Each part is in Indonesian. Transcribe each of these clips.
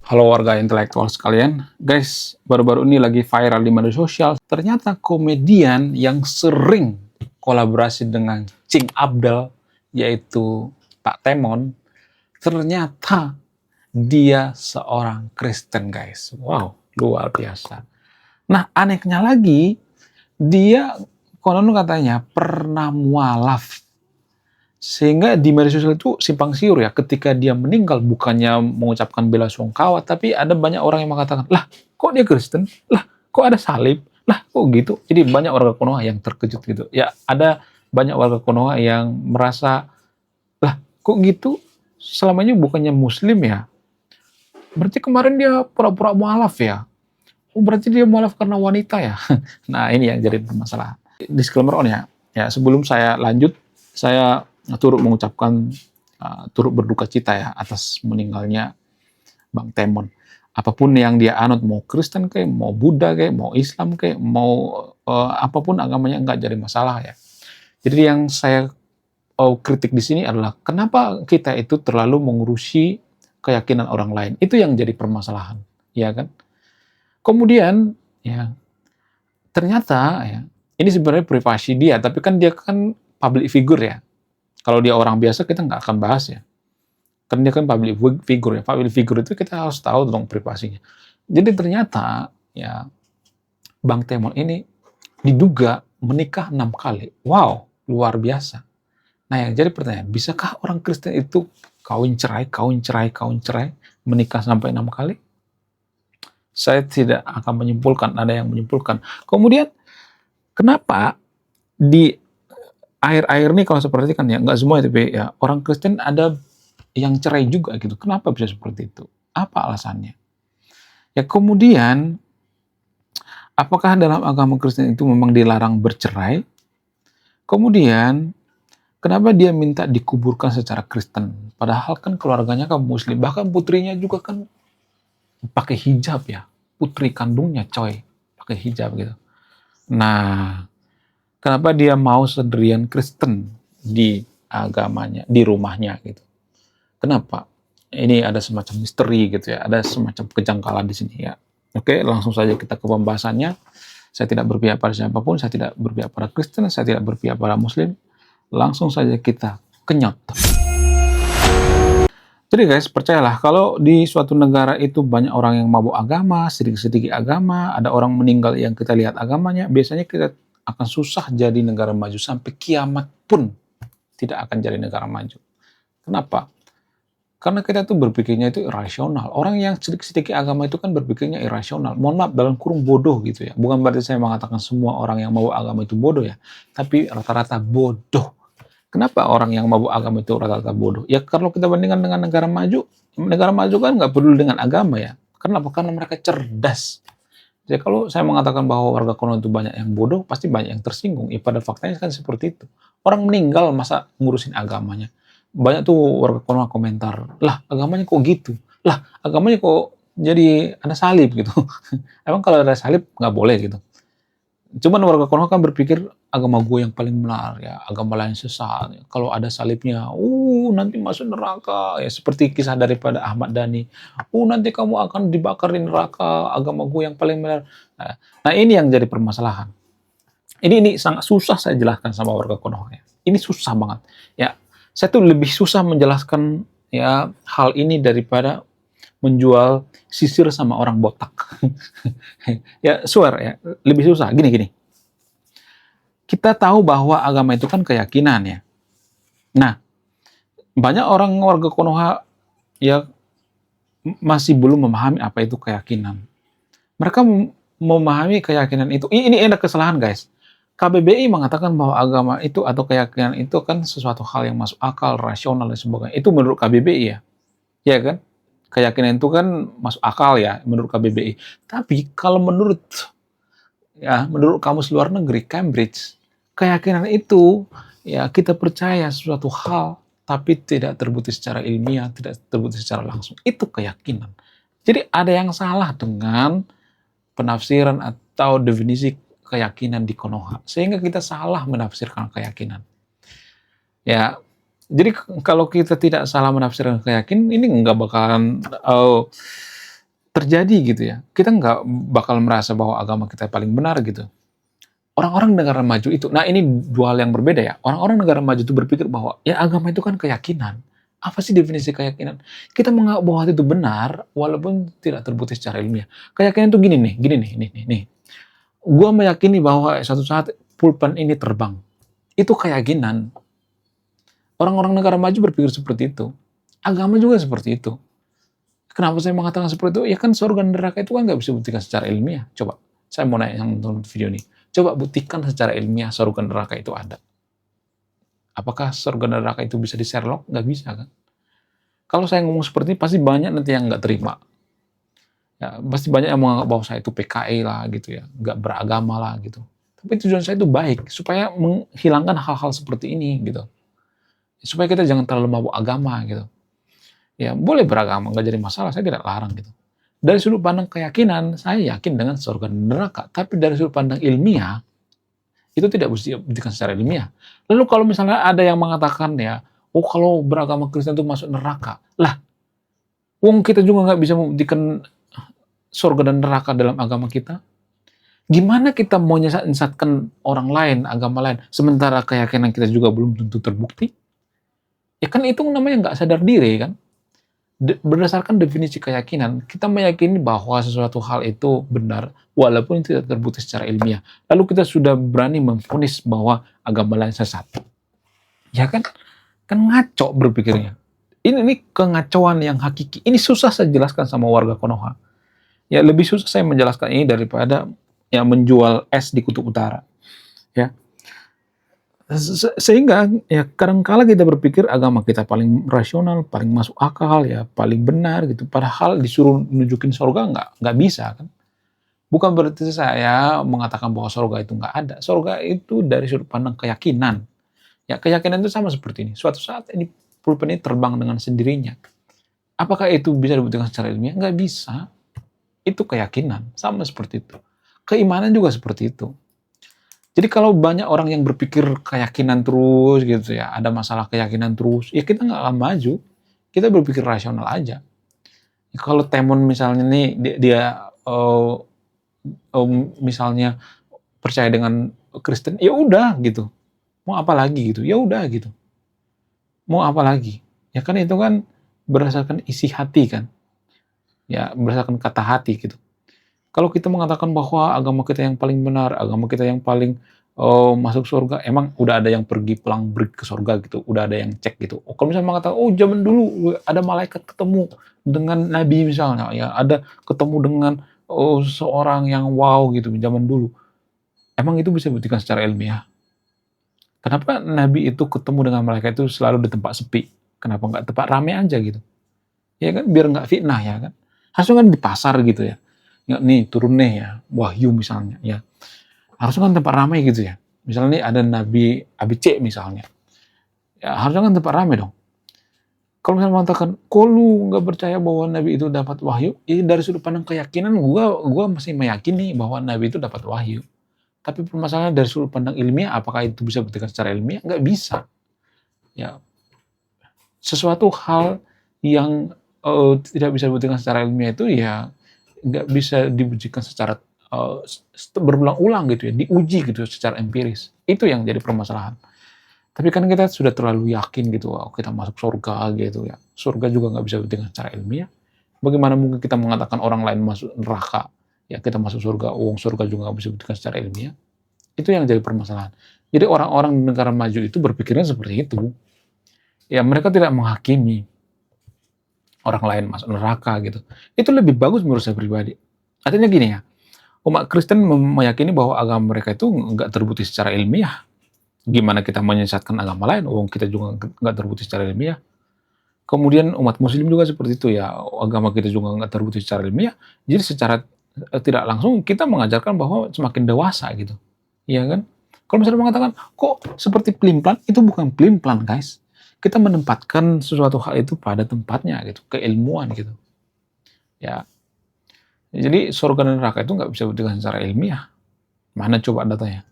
Halo warga intelektual sekalian, guys, baru-baru ini lagi viral di media sosial. Ternyata komedian yang sering kolaborasi dengan Cing Abdel, yaitu Pak Temon, ternyata dia seorang Kristen, guys. Wow, luar biasa. Nah, anehnya lagi, dia konon katanya pernah mualaf, sehingga di media sosial itu simpang siur ya, ketika dia meninggal bukannya mengucapkan bela sungkawa, tapi ada banyak orang yang mengatakan, lah kok dia Kristen? Lah kok ada salib? Lah kok gitu? Jadi banyak warga Konoha yang terkejut gitu. Ya ada banyak warga Konoha yang merasa, lah kok gitu? Selamanya bukannya Muslim ya? Berarti kemarin dia pura-pura mualaf ya? Oh berarti dia mualaf karena wanita ya? Nah ini yang jadi masalah. Disclaimer on ya. Ya sebelum saya lanjut, saya turut mengucapkan turut berduka cita ya atas meninggalnya Bang Temon. Apapun yang dia anut, mau Kristen kayak, mau Buddha kayak, mau Islam kayak, mau apapun agamanya nggak jadi masalah ya. Jadi yang saya kritik di sini adalah kenapa kita itu terlalu mengurusi keyakinan orang lain. Itu yang jadi permasalahan, ya kan? Kemudian ya ternyata ya ini sebenarnya privasi dia, tapi kan dia kan public figure ya. Kalau dia orang biasa kita nggak akan bahas ya. Kan dia kan public figure ya. Public figure itu kita harus tahu dong privasinya. Jadi ternyata ya Bang Temon ini diduga menikah 6 kali. Wow, luar biasa. Nah yang jadi pertanyaan, bisakah orang Kristen itu kawin cerai, menikah sampai 6 kali? Saya tidak akan menyimpulkan, ada yang menyimpulkan. Kemudian, kenapa di akhir-akhir ini kalau seperti kan ya, nggak semua tapi ya, orang Kristen ada yang cerai juga gitu. Kenapa bisa seperti itu? Apa alasannya? Ya kemudian, apakah dalam agama Kristen itu memang dilarang bercerai? Kemudian, kenapa dia minta dikuburkan secara Kristen? Padahal kan keluarganya kan Muslim, bahkan putrinya juga kan pakai hijab ya. Putri kandungnya coy, pakai hijab gitu. Nah, kenapa dia mau sendirian Kristen di agamanya, di rumahnya gitu? Kenapa? Ini ada semacam misteri gitu ya, ada semacam kejanggalan di sini ya. Oke, langsung saja kita ke pembahasannya. Saya tidak berpihak pada siapapun, saya tidak berpihak pada Kristen, saya tidak berpihak pada Muslim. Langsung saja kita kenyot. Jadi guys, percayalah kalau di suatu negara itu banyak orang yang mabuk agama, sedikit-sedikit agama, ada orang meninggal yang kita lihat agamanya, biasanya kita akan susah jadi negara maju sampai kiamat pun tidak akan jadi negara maju. Kenapa? Karena kita tuh berpikirnya itu irasional. Orang yang sedikit-sedikit agama itu kan berpikirnya irasional. Mohon maaf, dalam kurung bodoh gitu ya. Bukan berarti saya mengatakan semua orang yang mabuk agama itu bodoh ya. Tapi rata-rata bodoh. Kenapa orang yang mabuk agama itu rata-rata bodoh? Ya kalau kita bandingkan dengan negara maju kan nggak peduli dengan agama ya. Kenapa? Karena mereka cerdas. Jadi kalau saya mengatakan bahwa warga Konoha itu banyak yang bodoh, pasti banyak yang tersinggung. Ya pada faktanya kan seperti itu. Orang meninggal masa ngurusin agamanya. Banyak tuh warga Konoha komentar, lah agamanya kok gitu? Lah agamanya kok jadi ada salib gitu? Emang kalau ada salib nggak boleh gitu? Cuman warga Konoha kan berpikir agama gue yang paling benar ya, agama lain sesat. Kalau ada salibnya, nanti masuk neraka ya seperti kisah daripada Ahmad Dhani. Nanti kamu akan dibakar di neraka, agama gue yang paling benar. Nah, ini yang jadi permasalahan. Ini sangat susah saya jelaskan sama warga Konoha ya. Ini susah banget. Ya, saya tuh lebih susah menjelaskan ya hal ini daripada menjual sisir sama orang botak. Ya, swear ya, lebih susah. Gini. Kita tahu bahwa agama itu kan keyakinan ya. Nah, banyak orang warga Konoha ya masih belum memahami apa itu keyakinan. Mereka memahami keyakinan itu. Ini ada kesalahan guys. KBBI mengatakan bahwa agama itu atau keyakinan itu kan sesuatu hal yang masuk akal, rasional dan sebagainya. Itu menurut KBBI ya. Ya kan? Keyakinan itu kan masuk akal ya menurut KBBI. Tapi kalau menurut kamus luar negeri Cambridge, keyakinan itu ya kita percaya sesuatu hal tapi tidak terbukti secara ilmiah, tidak terbukti secara langsung. Itu keyakinan. Jadi ada yang salah dengan penafsiran atau definisi keyakinan di Konoha. Sehingga kita salah menafsirkan keyakinan. Ya, jadi kalau kita tidak salah menafsirkan keyakinan, ini nggak bakalan terjadi gitu ya, kita nggak bakal merasa bahwa agama kita paling benar gitu. Orang-orang negara maju itu, nah ini dua hal yang berbeda ya. Orang-orang negara maju itu berpikir bahwa ya agama itu kan keyakinan. Apa sih definisi keyakinan? Kita menganggap bahwa itu benar walaupun tidak terbukti secara ilmiah. Keyakinan itu gini nih, nih. Gua meyakini bahwa suatu saat pulpen ini terbang. Itu keyakinan. Orang-orang negara maju berpikir seperti itu. Agama juga seperti itu. Kenapa saya mengatakan seperti itu? Ya kan surga dan neraka itu kan nggak bisa buktikan secara ilmiah. Coba, saya mau nanya yang nonton video ini. Coba buktikan secara ilmiah surga dan neraka itu ada. Apakah surga dan neraka itu bisa di-Sherlock? Nggak bisa kan? Kalau saya ngomong seperti ini, pasti banyak nanti yang nggak terima. Ya, pasti banyak yang menganggap bahwa saya itu PKI lah gitu ya, nggak beragama lah gitu. Tapi tujuan saya itu baik, supaya menghilangkan hal-hal seperti ini gitu. Supaya kita jangan terlalu mabuk agama gitu. Ya boleh beragama, nggak jadi masalah, saya tidak larang gitu. Dari sudut pandang keyakinan, saya yakin dengan surga dan neraka. Tapi dari sudut pandang ilmiah, itu tidak bisa dibuktikan secara ilmiah. Lalu kalau misalnya ada yang mengatakan ya, oh kalau beragama Kristen itu masuk neraka. Lah, wong kita juga nggak bisa membuktikan surga dan neraka dalam agama kita. Gimana kita mau nyesatkan orang lain, agama lain, sementara keyakinan kita juga belum tentu terbukti? Ya kan itu namanya nggak sadar diri kan? Berdasarkan definisi keyakinan, kita meyakini bahwa sesuatu hal itu benar, walaupun tidak terbukti secara ilmiah. Lalu kita sudah berani memvonis bahwa agama lain sesat. Ya kan? Kan ngaco berpikirnya. Ini kengacauan yang hakiki. Ini susah saya jelaskan sama warga Konoha. Ya lebih susah saya menjelaskan ini daripada yang menjual es di Kutub Utara. Ya. Sehingga ya kadang-kala kita berpikir agama kita paling rasional, paling masuk akal ya, paling benar gitu. Padahal disuruh nunjukin surga nggak bisa kan. Bukan berarti saya mengatakan bahwa surga itu nggak ada. Surga itu dari sudut pandang keyakinan. Ya keyakinan itu sama seperti ini. Suatu saat ini pulpen ini terbang dengan sendirinya. Apakah itu bisa dibuktikan secara ilmiah? Nggak bisa. Itu keyakinan, sama seperti itu. Keimanan juga seperti itu. Jadi kalau banyak orang yang berpikir keyakinan terus gitu ya, ada masalah keyakinan terus, ya kita nggak akan maju. Kita berpikir rasional aja. Kalau Temon misalnya nih dia misalnya percaya dengan Kristen, ya udah gitu. Mau apa lagi gitu? Ya udah gitu. Mau apa lagi? Ya kan itu kan berdasarkan isi hati kan. Ya berdasarkan kata hati gitu. Kalau kita mengatakan bahwa agama kita yang paling benar, agama kita yang paling masuk surga, emang udah ada yang pergi pulang ke surga gitu, udah ada yang cek gitu. Oh, kalau misalnya mengatakan, oh zaman dulu ada malaikat ketemu dengan nabi misalnya, ya ada ketemu dengan seorang yang wow gitu zaman dulu. Emang itu bisa dibuktikan secara ilmiah? Kenapa nabi itu ketemu dengan malaikat itu selalu di tempat sepi? Kenapa nggak tempat rame aja gitu? Ya kan biar nggak fitnah ya kan. Harusnya kan di pasar gitu ya. Ya, nih turun nih ya, wahyu misalnya ya. Harusnya kan tempat ramai gitu ya. Misalnya nih ada Nabi ABC misalnya. Ya harusnya kan tempat ramai dong. Kalau misalnya mengatakan, kok lu nggak percaya bahwa Nabi itu dapat wahyu? Ya dari sudut pandang keyakinan, gua masih meyakini bahwa Nabi itu dapat wahyu. Tapi permasalahannya dari sudut pandang ilmiah, apakah itu bisa dibuktikan secara ilmiah? Nggak bisa. Ya, sesuatu hal yang tidak bisa dibuktikan secara ilmiah itu ya nggak bisa dibuktikan secara berulang-ulang gitu ya, diuji gitu secara empiris. Itu yang jadi permasalahan. Tapi kan kita sudah terlalu yakin gitu, oh, kita masuk surga gitu ya. Surga juga nggak bisa dibuktikan secara ilmiah. Bagaimana mungkin kita mengatakan orang lain masuk neraka, ya kita masuk surga, surga juga nggak bisa dibuktikan secara ilmiah. Itu yang jadi permasalahan. Jadi orang-orang di negara maju itu berpikirnya seperti itu. Ya mereka tidak menghakimi orang lain masuk neraka gitu. Itu lebih bagus menurut saya pribadi. Artinya gini ya, umat Kristen meyakini bahwa agama mereka itu nggak terbukti secara ilmiah. Gimana kita menyesatkan agama lain? Kita juga nggak terbukti secara ilmiah. Kemudian umat Muslim juga seperti itu ya, agama kita juga nggak terbukti secara ilmiah. Jadi secara tidak langsung kita mengajarkan bahwa semakin dewasa gitu, iya kan? Kalau misalnya mengatakan kok seperti pelin-pelan, itu bukan pelin-pelan guys. Kita menempatkan sesuatu hal itu pada tempatnya gitu, keilmuan gitu. Ya, jadi surga dan neraka itu nggak bisa dibuktikan secara ilmiah. Mana coba datanya?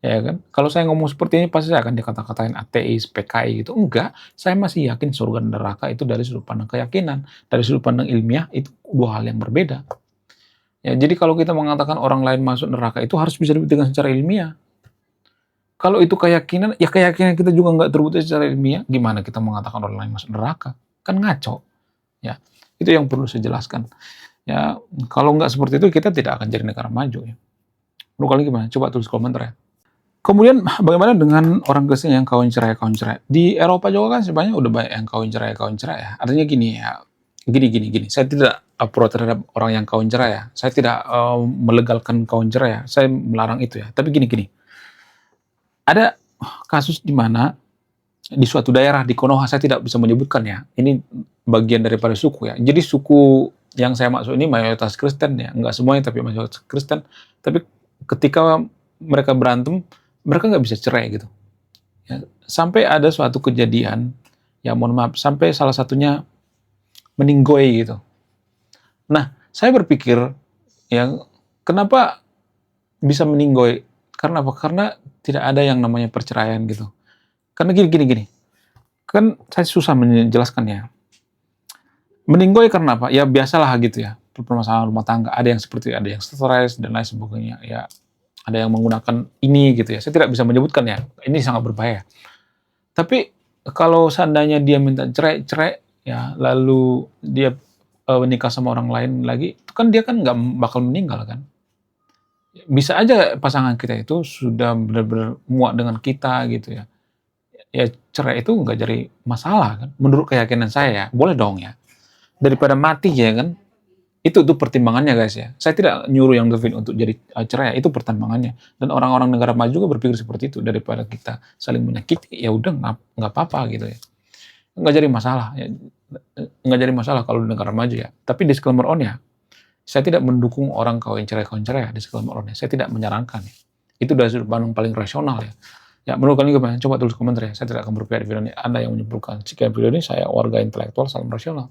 Ya kan? Kalau saya ngomong seperti ini pasti saya akan dikata-katain ateis, PKI gitu. Enggak, saya masih yakin surga dan neraka itu dari sudut pandang keyakinan, dari sudut pandang ilmiah itu dua hal yang berbeda. Ya, jadi kalau kita mengatakan orang lain masuk neraka itu harus bisa dibuktikan secara ilmiah. Kalau itu keyakinan, ya keyakinan kita juga nggak terbukti secara ilmiah, gimana kita mengatakan orang lain masuk neraka? Kan ngaco. Ya, itu yang perlu saya jelaskan. Ya, kalau nggak seperti itu kita tidak akan jadi negara maju. Ya. Menurut kalian gimana? Coba tulis komentar ya. Kemudian bagaimana dengan orang Kristen yang kawin cerai? Di Eropa juga kan sebenarnya udah banyak yang kawin cerai ya. Artinya gini ya, gini. Saya tidak pro terhadap orang yang kawin cerai ya. Saya tidak melegalkan kawin cerai ya. Saya melarang itu ya. Tapi gini. Ada kasus di mana di suatu daerah di Konoha, saya tidak bisa menyebutkan ya. Ini bagian daripada suku ya. Jadi suku yang saya maksud ini mayoritas Kristen ya. Enggak semuanya tapi mayoritas Kristen. Tapi ketika mereka berantem, mereka nggak bisa cerai gitu. Ya, sampai ada suatu kejadian, ya mohon maaf, sampai salah satunya meninggoy gitu. Nah, saya berpikir, ya kenapa bisa meninggoy? Karena apa? Karena tidak ada yang namanya perceraian gitu. Karena gini. Kan saya susah menjelaskan ya. Meninggoy karena apa? Ya biasalah gitu ya. Permasalahan rumah tangga. Ada yang seperti ada yang stres dan lain sebagainya. Ya ada yang menggunakan ini gitu ya. Saya tidak bisa menyebutkan ya. Ini sangat berbahaya. Tapi kalau seandainya dia minta cerai ya, lalu dia menikah sama orang lain lagi, itu kan dia kan nggak bakal meninggal kan. Bisa aja pasangan kita itu sudah benar-benar muak dengan kita gitu ya. Ya cerai itu nggak jadi masalah kan. Menurut keyakinan saya ya, boleh dong ya. Daripada mati ya kan. Itu pertimbangannya guys ya. Saya tidak nyuruh yang Devin untuk jadi cerai, itu pertimbangannya. Dan orang-orang negara maju juga berpikir seperti itu. Daripada kita saling menyakiti, ya udah nggak apa-apa gitu ya. Nggak jadi masalah. Ya. Nggak jadi masalah kalau di negara maju ya. Tapi disclaimer on ya, saya tidak mendukung orang kawin cerai ya. Disclaimer on ya. Saya tidak menyarankan ya. Itu dari sudut pandang paling rasional ya. Ya menurut kalian gimana? Coba tulis komentar ya. Saya tidak akan berpihak di video ini. Anda yang menyimpulkan. Sekian video ini, saya warga intelektual, salam rasional.